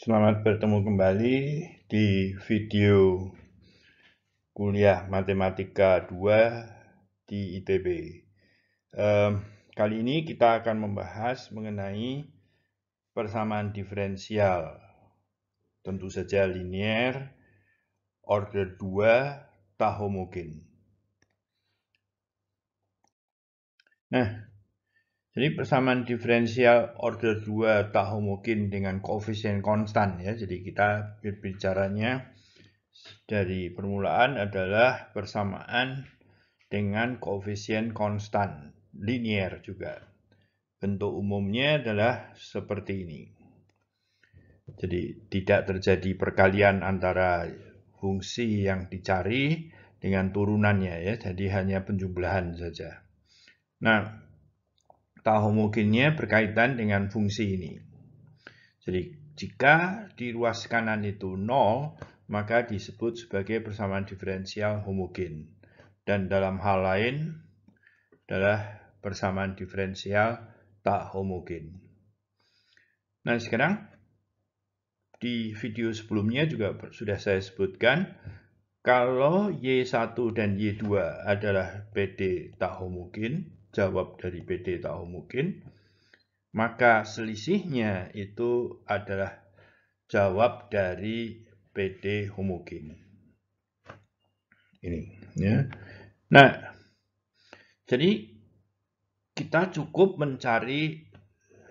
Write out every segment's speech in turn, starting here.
Selamat bertemu kembali di video kuliah Matematika 2 di ITB. Kali ini kita akan membahas mengenai persamaan diferensial. Tentu saja linier, order 2, tak homogen. Nah, jadi persamaan diferensial order 2 tak homogen dengan koefisien konstan ya. Jadi kita berbicaranya dari permulaan adalah persamaan dengan koefisien konstan, linier juga. Bentuk umumnya adalah seperti ini. Jadi tidak terjadi perkalian antara fungsi yang dicari dengan turunannya ya. Jadi hanya penjumlahan saja. Nah, tak homogennya berkaitan dengan fungsi ini. Jadi jika di ruas kanan itu 0, maka disebut sebagai persamaan diferensial homogen. Dan dalam hal lain adalah persamaan diferensial tak homogen. Nah, sekarang di video sebelumnya juga sudah saya sebutkan kalau Y1 dan Y2 adalah PD tak homogen, jawab dari PD tak homogen, maka selisihnya itu adalah jawab dari PD homogen. Ini ya. Nah, jadi kita cukup mencari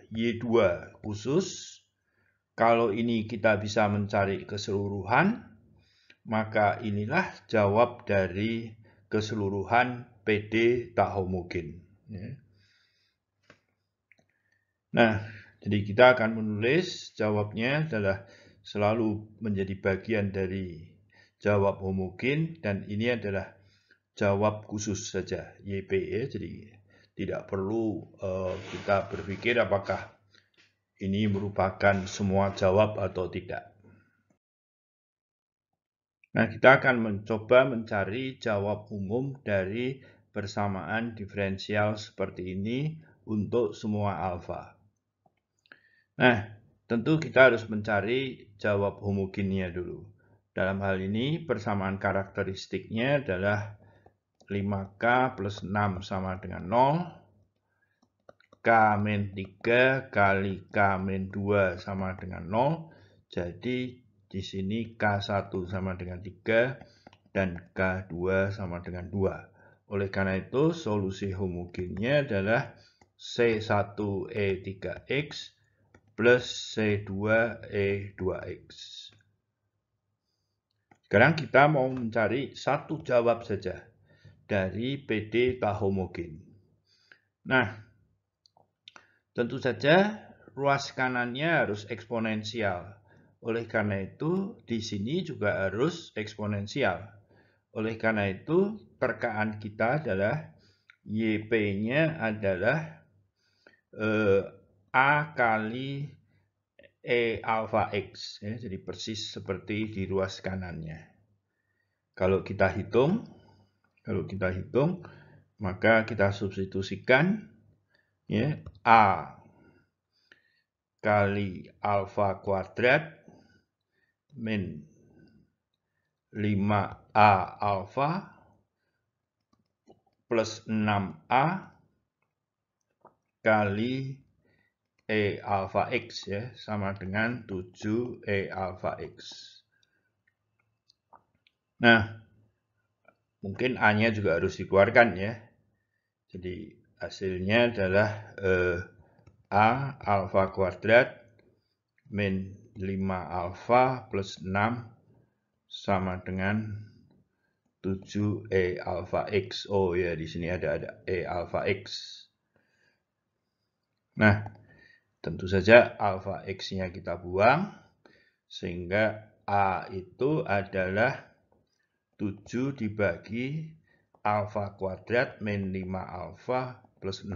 Y2 khusus. Kalau ini kita bisa mencari keseluruhan, maka inilah jawab dari keseluruhan PD tak homogen. Nah, jadi kita akan menulis jawabnya adalah selalu menjadi bagian dari jawab homogen dan ini adalah jawab khusus saja YP ya. Jadi tidak perlu kita berpikir apakah ini merupakan semua jawab atau tidak. Nah, kita akan mencoba mencari jawab umum dari persamaan diferensial seperti ini untuk semua alfa. Nah, tentu kita harus mencari jawab homogennya dulu. Dalam hal ini, persamaan karakteristiknya adalah 5K plus 6 sama dengan 0. K-3 kali K-2 sama dengan 0. Jadi, di sini K1 sama dengan 3 dan K2 sama dengan 2. Oleh karena itu, solusi homogennya adalah C1E3X plus C2E2X. Sekarang kita mau mencari satu jawab saja dari PD tak homogen. Nah, tentu saja ruas kanannya harus eksponensial. Oleh karena itu, di sini juga harus eksponensial. Oleh karena itu, terkaan kita adalah YP-nya adalah A kali E alpha X. Ya, jadi persis seperti di ruas kanannya. Kalau kita hitung, maka kita substitusikan ya, A kali alfa kuadrat min 5A alfa plus 6A kali E alpha X ya, sama dengan 7E alpha X. Nah, mungkin A-nya juga harus dikeluarkan ya. Jadi hasilnya adalah A alfa kuadrat min 5 alfa plus 6 sama dengan 7E alpha X. Oh ya, di sini ada E alpha X. Nah, tentu saja alpha X-nya kita buang, sehingga A itu adalah 7 dibagi alfa kuadrat min 5 alfa plus 6.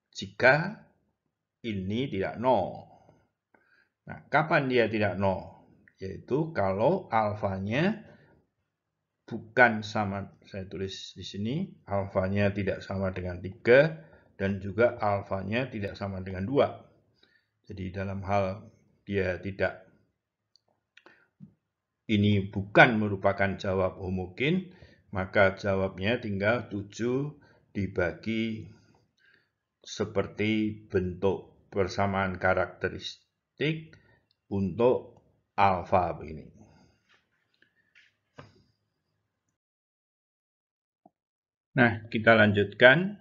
Jika ini tidak 0. Nah, kapan dia tidak 0? Yaitu kalau alfanya bukan sama, saya tulis di sini, alfanya tidak sama dengan 3 dan juga alfanya tidak sama dengan 2. Jadi dalam hal dia tidak, ini bukan merupakan jawab homogen, maka jawabnya tinggal 7 dibagi seperti bentuk persamaan karakteristik untuk alfa begini. Nah, kita lanjutkan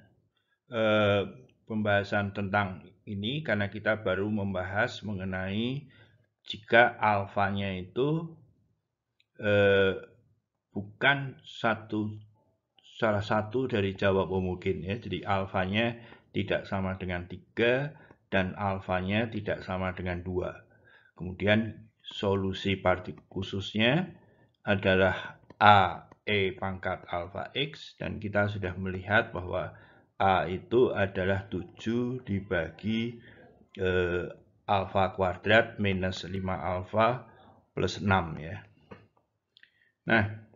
pembahasan tentang ini karena kita baru membahas mengenai jika alfanya itu bukan salah satu dari jawab homogen ya. Jadi alfanya tidak sama dengan 3 dan alfanya tidak sama dengan 2. Kemudian solusi partikel khususnya adalah A E pangkat alfa X, dan kita sudah melihat bahwa A itu adalah 7 dibagi alfa kuadrat minus 5 alfa plus 6 ya. Nah,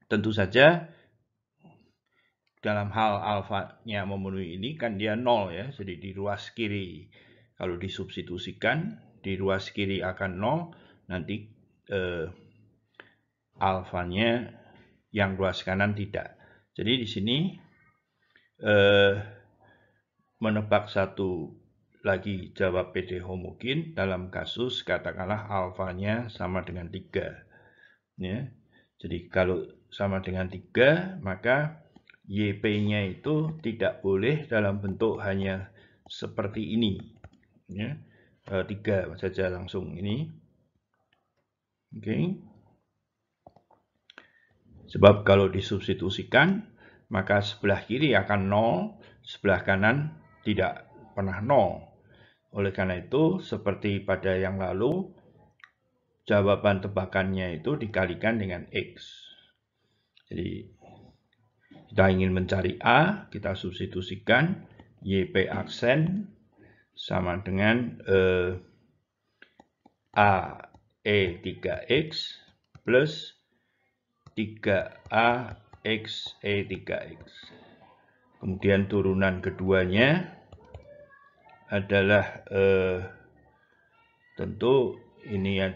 tentu saja dalam hal alfanya memenuhi ini kan dia 0 ya. Jadi di ruas kiri kalau disubstitusikan di ruas kiri akan 0, nanti alfanya yang ruas kanan tidak. Jadi di sini menebak satu lagi jawab PD homogen dalam kasus katakanlah alfanya sama dengan 3 ya. Jadi kalau sama dengan 3 maka YP-nya itu tidak boleh dalam bentuk hanya seperti ini ya. 3 saja langsung ini. Oke. Sebab kalau disubstitusikan maka sebelah kiri akan 0, sebelah kanan tidak pernah 0. Oleh karena itu, seperti pada yang lalu, jawaban tebakannya itu dikalikan dengan X. Jadi, kita ingin mencari A, kita substitusikan YP aksen sama dengan A E 3X plus 3A X E 3X. Kemudian turunan keduanya adalah tentu ini ya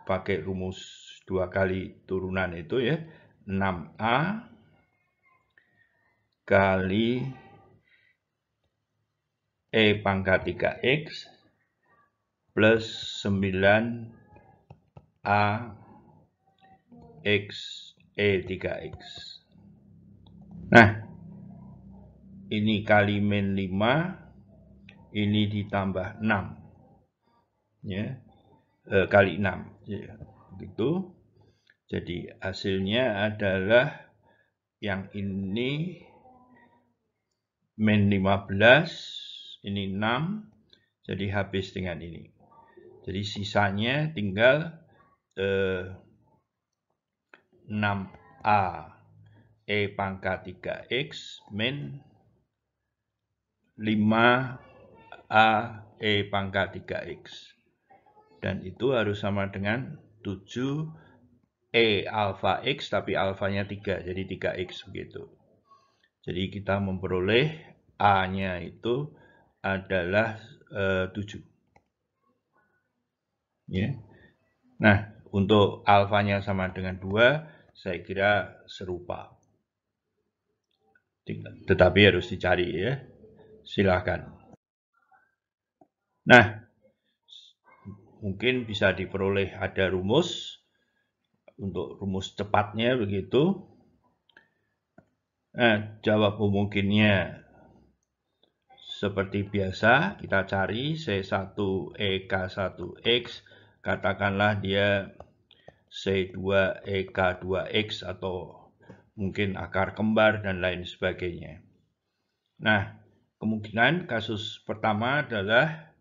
pakai rumus 2 kali turunan itu ya, 6A kali E pangkat 3X plus 9A X E 3X. Nah, ini kali min 5, ini ditambah 6 ya, kali 6 ya, begitu. Jadi hasilnya adalah yang ini min 15, ini 6, jadi habis dengan ini. Jadi sisanya tinggal 6A E pangkat 3X min 5A E pangkat 3X. Dan itu harus sama dengan 7 E alfa X, tapi alfanya 3, jadi 3X begitu. Jadi kita memperoleh A-nya itu adalah 7. Ya. Nah, untuk alfanya sama dengan 2, saya kira serupa. Tetapi harus dicari ya. Silakan. Nah, mungkin bisa diperoleh ada rumus. Untuk rumus cepatnya begitu. Nah, jawab homogennya seperti biasa, kita cari C1EK1X, katakanlah dia C2EK2X atau mungkin akar kembar dan lain sebagainya. Nah, kemungkinan kasus pertama adalah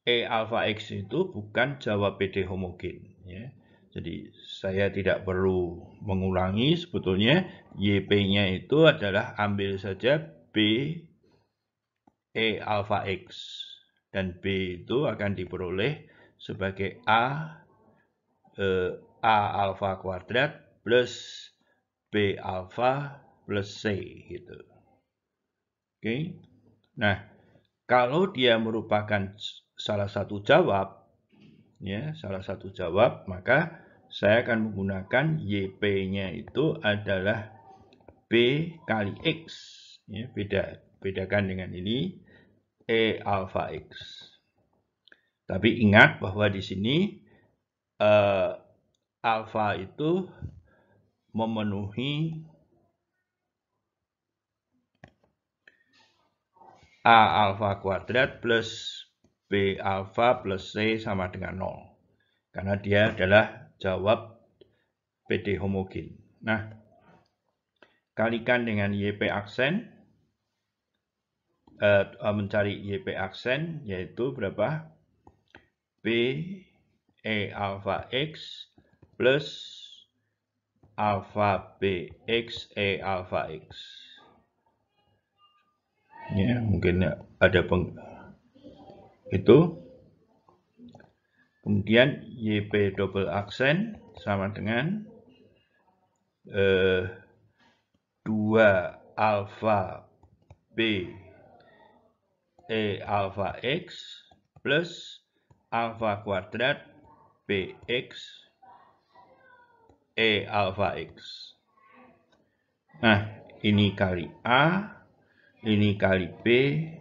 E alfa X itu bukan jawab PD homogen. Ya. Jadi saya tidak perlu mengulangi, sebetulnya YP-nya itu adalah ambil saja B E alfa X. Dan B itu akan diperoleh sebagai A alfa kuadrat plus B alfa plus C gitu. Oke. Nah, kalau dia merupakan salah satu jawab, ya, salah satu jawab, maka saya akan menggunakan YP-nya itu adalah B kali X. Ya, bedakan dengan ini E alfa X. Tapi ingat bahwa di sini alfa itu memenuhi A alfa kuadrat plus B alfa plus C sama dengan 0. Karena dia adalah jawab PD homogen. Nah, kalikan dengan YP aksen, mencari YP aksen, yaitu berapa? B E alfa X plus alfa BX E alfa X. Ya, mungkin ada itu. Kemudian YP double aksen sama dengan 2 alfa B E alfa X plus alfa kuadrat BX E alfa X. Nah, ini kali A, ini kali B,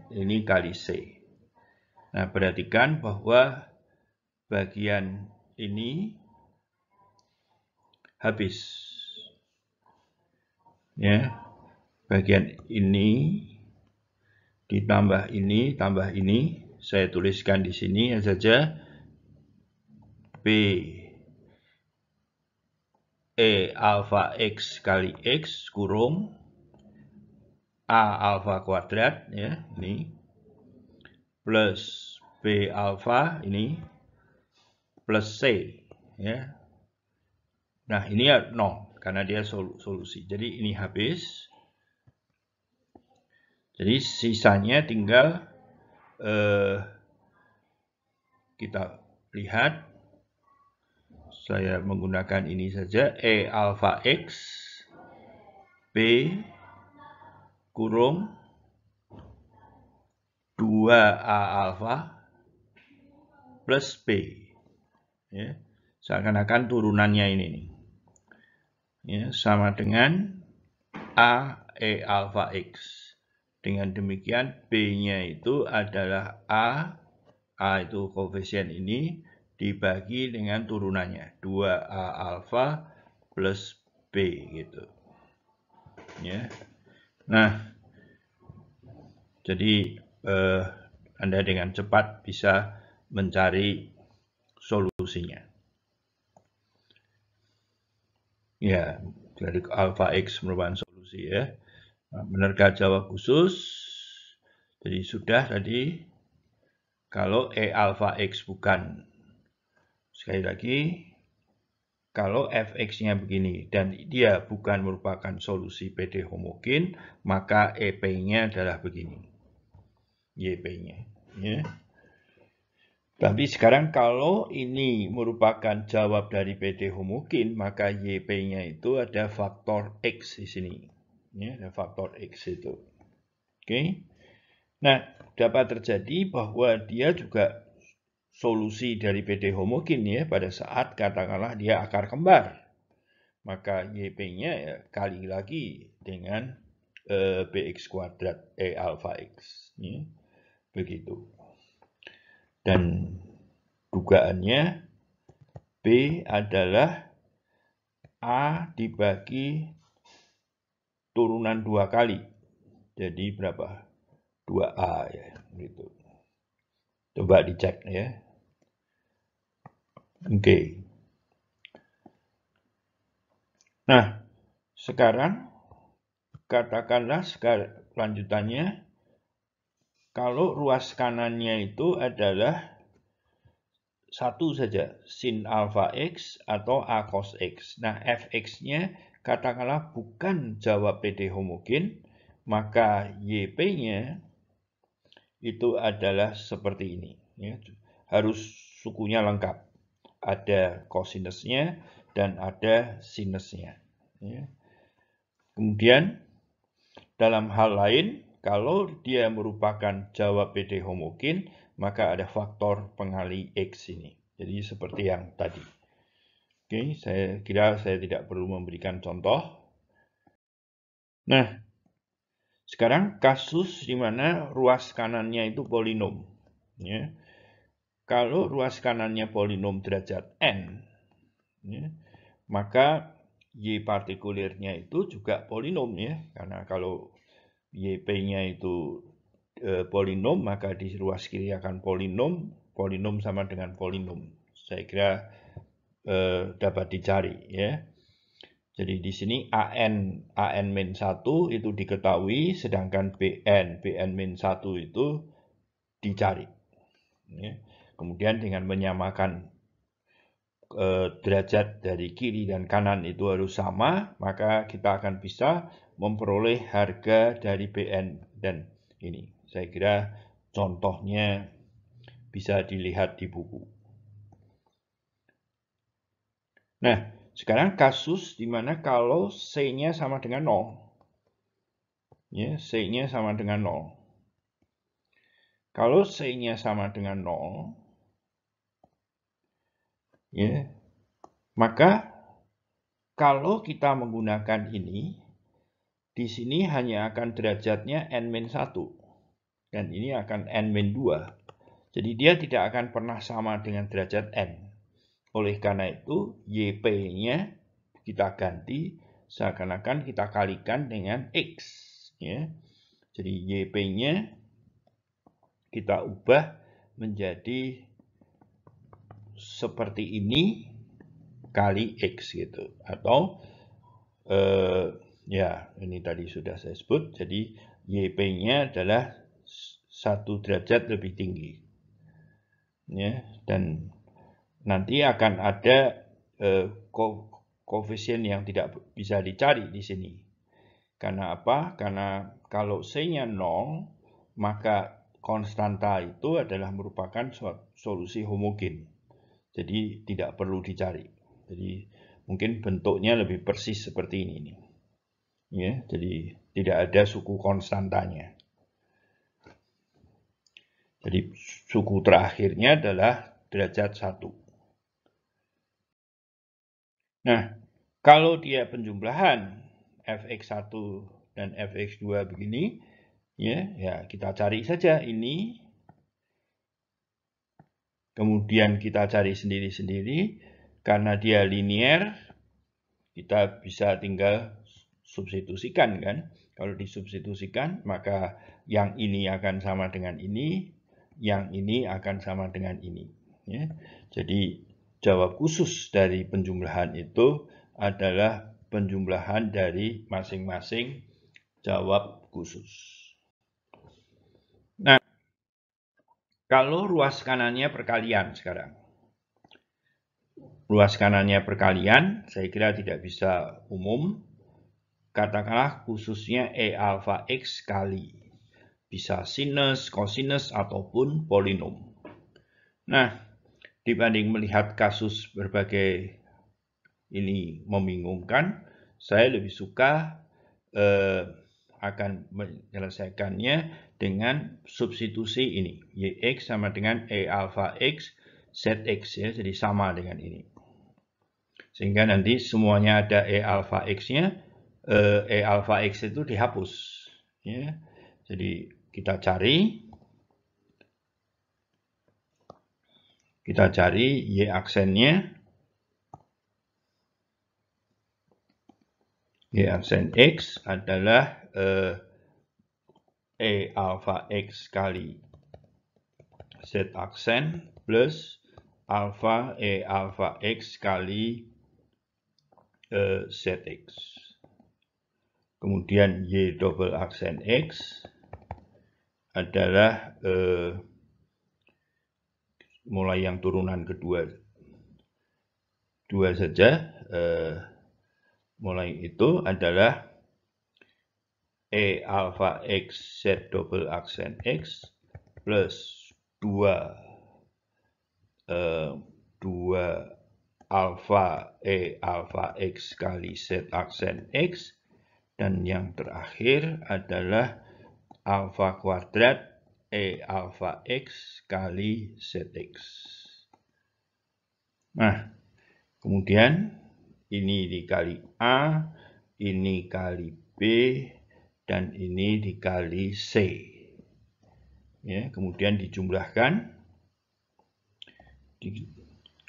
ini kali C. Nah, perhatikan bahwa bagian ini habis. Ya, bagian ini ditambah ini, tambah ini. Saya tuliskan di sini saja B E alfa X kali X kurung A alfa kuadrat, ya, ini plus B alfa ini plus C, ya. Nah, ini ya 0 karena dia solusi. Jadi ini habis. Jadi sisanya tinggal kita lihat. Saya menggunakan ini saja, E alfa X B kurung 2A alfa plus B. Ya, seakan-akan turunannya ini nih. Ya, sama dengan A E alfa X. Dengan demikian B-nya itu adalah A itu koefisien ini dibagi dengan turunannya 2A alfa plus B gitu. Ya. Nah, jadi Anda dengan cepat bisa mencari solusinya. Ya, dari alfa X merupakan solusi, ya. Benarkah jawab khusus? Jadi sudah tadi, kalau E alfa X bukan, sekali lagi, kalau Fx-nya begini dan dia bukan merupakan solusi PD homogen, maka EP-nya adalah begini, YP-nya. Ya. Tapi sekarang kalau ini merupakan jawab dari PD homogen, maka YP-nya itu ada faktor X di sini. Ya, ada faktor X itu. Oke. Nah, dapat terjadi bahwa dia juga solusi dari PD homogen, ya, pada saat katakanlah dia akar kembar. Maka YP-nya ya, kali lagi dengan BX kuadrat E alfa X. Ya. Begitu. Dan dugaannya B adalah A dibagi turunan 2 kali. Jadi berapa? 2A, ya, gitu. Coba dicek, ya. Oke. Nah, sekarang katakanlah lanjutannya, kalau ruas kanannya itu adalah satu saja, sin alfa X atau A cos X. Nah, Fx-nya katakanlah bukan jawab PD homogen, maka YP-nya itu adalah seperti ini. Ya. Harus sukunya lengkap. Ada kosinusnya dan ada sinusnya. Ya. Kemudian, dalam hal lain, kalau dia merupakan jawab PD homogen, maka ada faktor pengali X ini. Jadi seperti yang tadi. Oke, saya kira saya tidak perlu memberikan contoh. Nah, sekarang kasus di mana ruas kanannya itu polinom. Ya. Kalau ruas kanannya polinom derajat n, ya, maka y partikulirnya itu juga polinom ya, karena kalau yp-nya itu polinom, maka di ruas kiri akan polinom, polinom sama dengan polinom. Saya kira dapat dicari ya. Jadi di sini an-1 itu diketahui, sedangkan bn-1 itu dicari. Ya. Kemudian dengan menyamakan derajat dari kiri dan kanan itu harus sama, maka kita akan bisa memperoleh harga dari bn dan ini. Saya kira contohnya bisa dilihat di buku. Nah, sekarang kasus di mana kalau C-nya sama dengan 0. Ya, C-nya sama dengan 0. Kalau C-nya sama dengan 0, ya, maka kalau kita menggunakan ini, di sini hanya akan derajatnya n-1. Dan ini akan n-2. Jadi dia tidak akan pernah sama dengan derajat n. Oleh karena itu, yp-nya kita ganti seakan-akan kita kalikan dengan x. Ya. Jadi yp-nya kita ubah menjadi seperti ini kali x gitu. Atau ya ini tadi sudah saya sebut. Jadi yp-nya adalah 1 derajat lebih tinggi. Ya, dan nanti akan ada koefisien yang tidak bisa dicari di sini. Karena apa? Karena kalau C-nya 0, maka konstanta itu adalah merupakan solusi homogen. Jadi tidak perlu dicari. Jadi mungkin bentuknya lebih persis seperti ini nih. Ya, jadi tidak ada suku konstantanya. Jadi suku terakhirnya adalah derajat 1. Nah, kalau dia penjumlahan fx1 dan fx2 begini, ya kita cari saja ini. Kemudian kita cari sendiri-sendiri. Karena dia linear, kita bisa tinggal substitusikan kan. Kalau disubstitusikan, maka yang ini akan sama dengan ini, yang ini akan sama dengan ini. Ya. Jadi jawab khusus dari penjumlahan itu adalah penjumlahan dari masing-masing jawab khusus. Nah, kalau ruas kanannya perkalian sekarang. Ruas kanannya perkalian, saya kira tidak bisa umum. Katakanlah khususnya E alpha X kali. Bisa sinus, kosinus, ataupun polinom. Nah, dibanding melihat kasus berbagai ini membingungkan, saya lebih suka akan menyelesaikannya dengan substitusi ini. Yx sama dengan E alpha X, Zx ya, jadi sama dengan ini. Sehingga nanti semuanya ada E alpha X-nya, E alpha X itu dihapus. Ya. Jadi kita cari Y aksennya. Y aksen X adalah E alpha X kali Z aksen plus alpha E alpha X kali Zx. Kemudian Y double aksen X adalah mulai yang turunan kedua saja, mulai itu adalah E alpha X Z double aksen X plus 2 alpha E alpha X kali Z aksen X, dan yang terakhir adalah alpha kuadrat E alpha X kali ZX. Nah, kemudian ini dikali A, ini kali B, dan ini dikali C. Ya, kemudian dijumlahkan.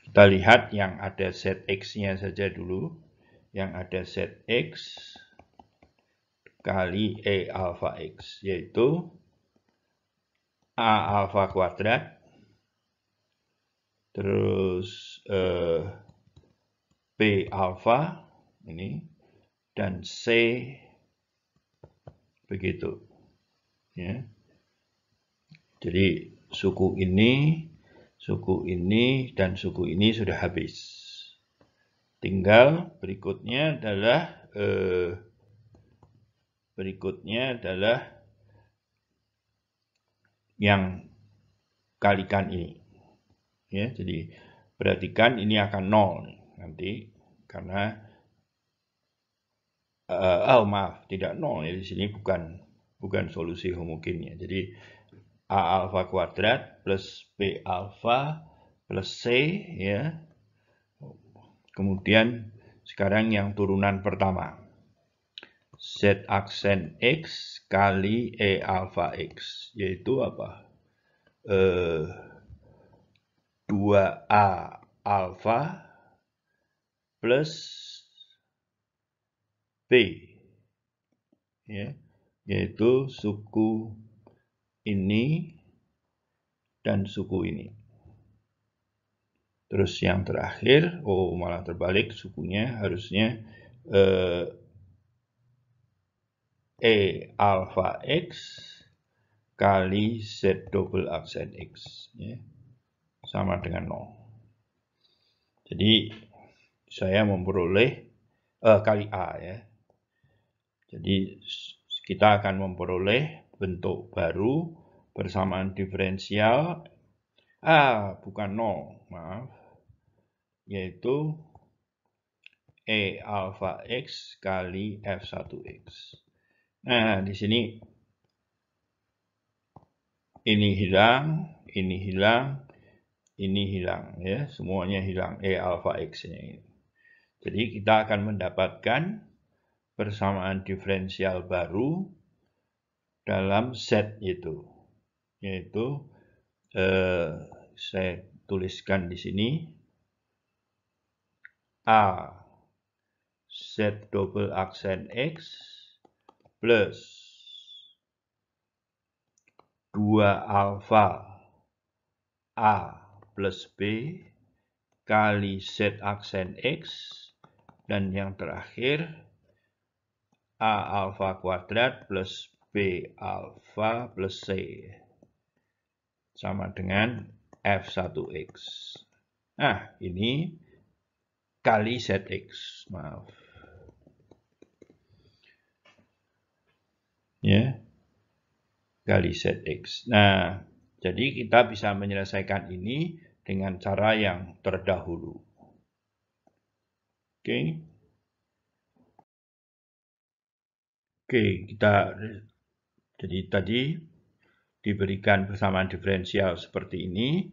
Kita lihat yang ada ZX-nya saja dulu. Yang ada ZX kali E alpha X, yaitu A alpha kuadrat, terus B alpha, ini, dan C begitu. Ya. Jadi suku ini, dan suku ini sudah habis. Tinggal berikutnya adalah yang kalikan ini. Ya, jadi perhatikan ini akan 0 nanti karena maaf, tidak 0 ya, di sini bukan solusi homogennya. Jadi A alpha kuadrat plus B alpha plus C, ya. Kemudian sekarang yang turunan pertama. Z aksen X kali E alpha X, yaitu apa? 2A alpha plus B, ya, yaitu suku ini dan suku ini. Terus yang terakhir, malah terbalik sukunya, harusnya E alpha X kali Z double aksen X, ya, sama dengan 0. Jadi saya memperoleh kali A, ya. Jadi kita akan memperoleh bentuk baru persamaan diferensial bukan 0, maaf, yaitu E alpha X kali F1X. Nah, di sini ini hilang, ini hilang, ini hilang, ya, semuanya hilang E alpha X ini. Jadi kita akan mendapatkan persamaan diferensial baru dalam set itu, yaitu saya tuliskan di sini A Z double aksen X plus 2 alpha A plus B kali Z aksen X, dan yang terakhir A alpha kuadrat plus B alpha plus C sama dengan F1X. Nah, ini kali ZX, maaf. Ya, kali ZX. Nah, jadi kita bisa menyelesaikan ini dengan cara yang terdahulu. Oke. Jadi tadi diberikan persamaan diferensial seperti ini,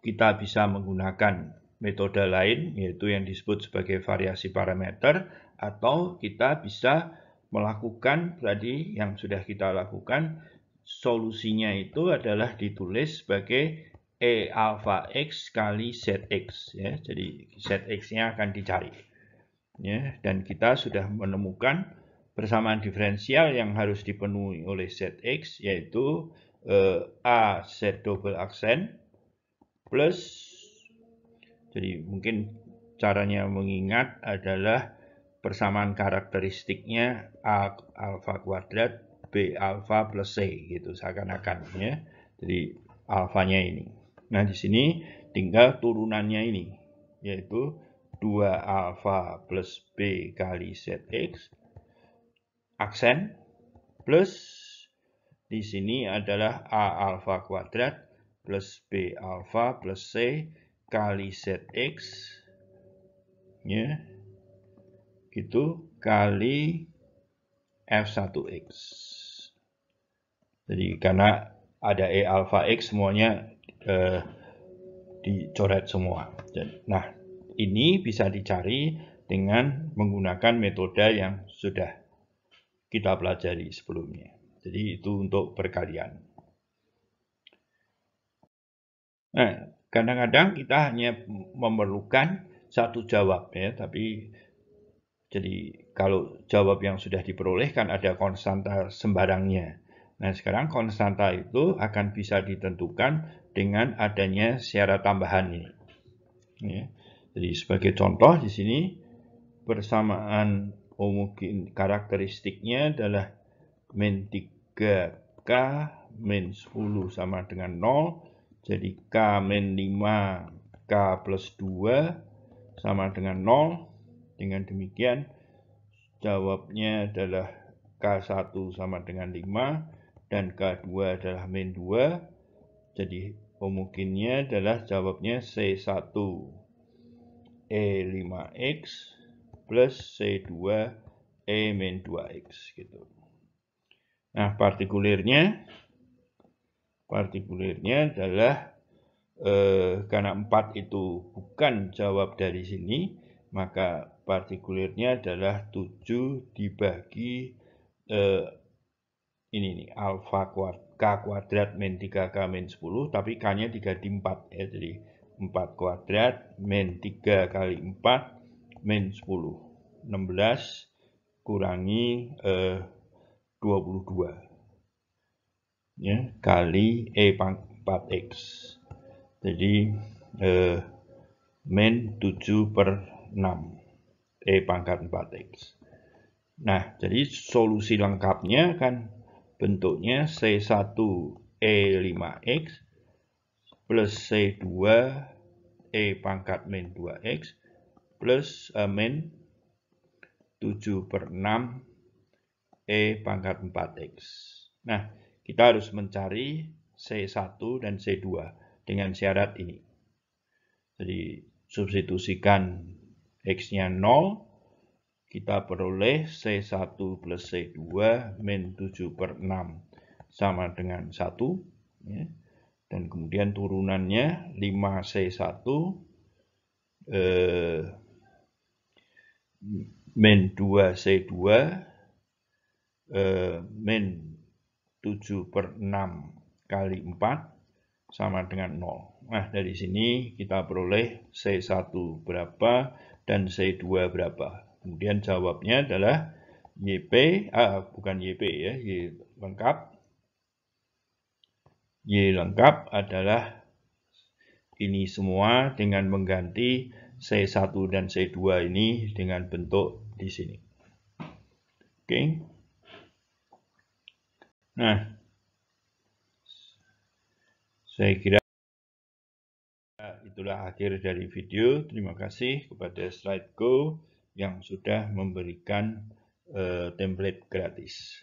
kita bisa menggunakan metode lain, yaitu yang disebut sebagai variasi parameter, atau kita bisa melakukan tadi yang sudah kita lakukan, solusinya itu adalah ditulis sebagai E alpha X kali ZX, ya. Jadi ZX-nya akan dicari, ya, dan kita sudah menemukan persamaan diferensial yang harus dipenuhi oleh ZX, yaitu A Z double aksen plus, jadi mungkin caranya mengingat adalah persamaan karakteristiknya A alpha kuadrat B alpha plus C, gitu seakan-akan, ya. Jadi alfanya ini. Nah, di sini tinggal turunannya ini, yaitu 2 alpha plus B kali ZX aksen plus di sini adalah A alpha kuadrat plus B alpha plus C kali ZX, ya, gitu, kali F1X. Jadi karena ada E alpha X semuanya dicoret semua. Nah, ini bisa dicari dengan menggunakan metode yang sudah kita pelajari sebelumnya. Jadi itu untuk perkalian. Nah, kadang-kadang kita hanya memerlukan satu jawab ya, tapi jadi kalau jawab yang sudah diperoleh kan ada konstanta sembarangnya. Nah, sekarang konstanta itu akan bisa ditentukan dengan adanya syarat tambahan ini. Ya. Jadi sebagai contoh di sini persamaan homogen karakteristiknya adalah min 3K min 10 sama dengan 0. Jadi K min 5 K plus 2 sama dengan 0. Dengan demikian jawabnya adalah K1 sama dengan 5 dan K2 adalah min 2. Jadi homogennya adalah jawabnya C1 E5X plus C2 E min 2X gitu. Nah, partikulirnya adalah karena 4 itu bukan jawab dari sini, maka partikulirnya adalah 7 dibagi ini nih, alfa K kuadrat min 3K min 10, tapi K-nya diganti 4 ya, jadi 4 kuadrat min 3 kali 4 min 10, 16 kurangi 22 ya, kali E pangkat 4X. Jadi min 7/6 E pangkat 4X. Nah, jadi solusi lengkapnya kan bentuknya C1 E5X plus C2 E pangkat min 2X plus min 7/6 E pangkat 4X. Nah, kita harus mencari C1 dan C2 dengan syarat ini. Jadi, substitusikan X-nya 0, kita peroleh C1 plus C2 min 7/6 sama dengan 1. Ya. Dan kemudian turunannya 5C1 min 2C2 min 7/6 kali 4 sama dengan 0. Nah, dari sini kita peroleh C1 berapa dan C2 berapa. Kemudian jawabnya adalah YP, bukan YP ya, Y lengkap. Y lengkap adalah ini semua dengan mengganti C1 dan C2 ini dengan bentuk di sini. Oke. Nah, saya kira itulah akhir dari video. Terima kasih kepada SlideGo yang sudah memberikan template gratis.